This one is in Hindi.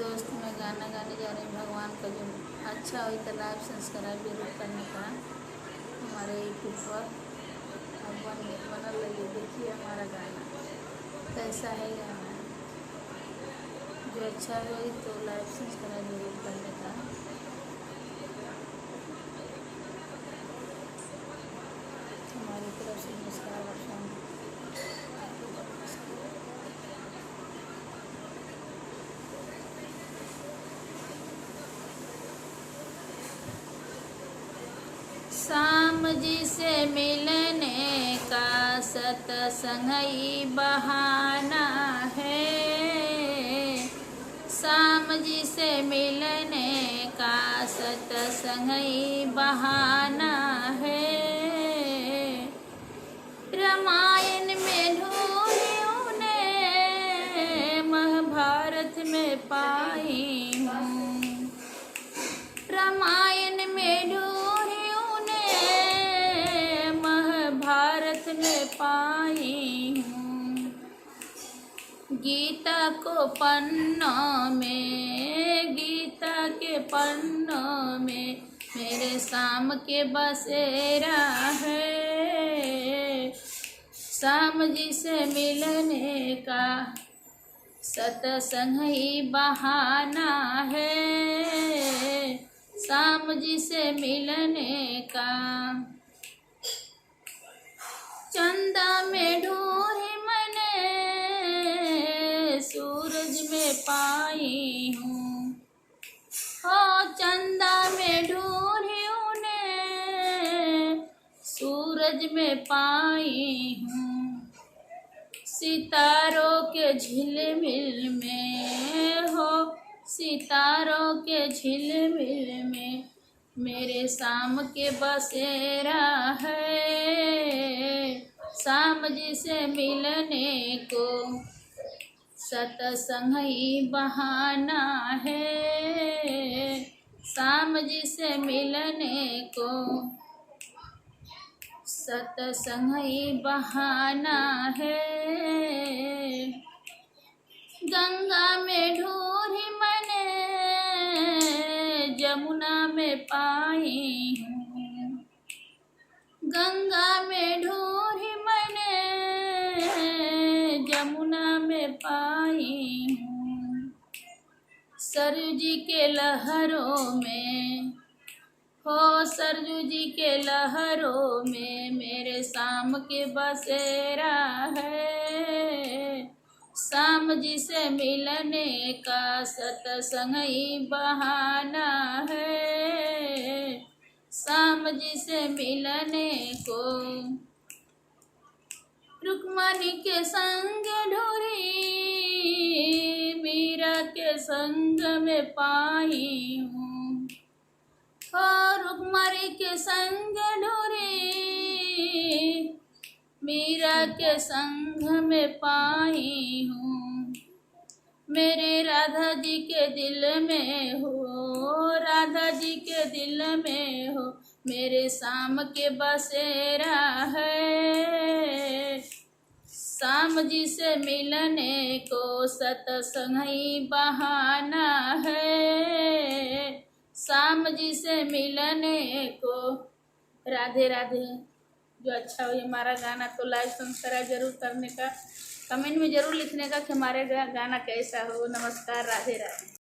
दोस्त मैं गाना गाने जा रही हूँ। भगवान का जो अच्छा हो तो लाइव सब्सक्राइब जरूर करने का हमारे यूट्यूब पर। अब बनल लगे देखिए हमारा गाना कैसा है। गाना जो अच्छा हो तो लाइव सब्सक्राइब जरूर करने का। हमारी तरफ से नमस्कार। शाम जी से मिलने का सत्संग ही बहाना है। शाम जी से मिलने का सत्संग ही बहाना है। रामायण में ढूंढी उन्हें महाभारत में पाई हूँ। रामायण में ढूंढी उन्हें महाभारत में पाई हूँ। गीता को पन्नों में, गीता के पन्नों में मेरे शाम के बसेरा है। शाम जी से मिलने का सत्संग ही बहाना है। शाम जी से मिलने का चंदा में ढूंढी मैंने सूरज में पाई हूँ। हो चंदा में ढूंढी उन्हें सूरज में पाई हूँ। सितारों के झिलमिल में हो, सितारों के झिलमिल में मेरे शाम के बसेरा है। शाम जी से मिलने को सत्संग ही बहाना है। शाम जी से मिलने को सत्संग ही बहाना है। गंगा में ढूंढी मैंने जमुना में पाई हूँ। गंगा में ढूंढी मैंने जमुना में पाई हूँ। सरयू जी के लहरों में हो, सरयू जी के लहरों में मेरे शाम के बसेरा है। शाम जी से मिलने का सत्संग ही बहाना है। शाम जी से मिलने को रुक्मणी के संग ढूंढी मीरा के संग में पाई हूँ। रुक्मणी के संग ढूंढी मीरा के संग में पाई हूँ। मेरे राधा जी के दिल में हो, राधा जी के दिल में हो मेरे शाम के बसेरा है। शाम जी से मिलने को सत्संग ही बहाना है। शाम जी से मिलने को राधे राधे। जो अच्छा हो हमारा गाना तो लाइक सब्सक्राइब जरूर करने का, कमेंट में जरूर लिखने का कि हमारे गाना कैसा हो। नमस्कार, राधे राधे।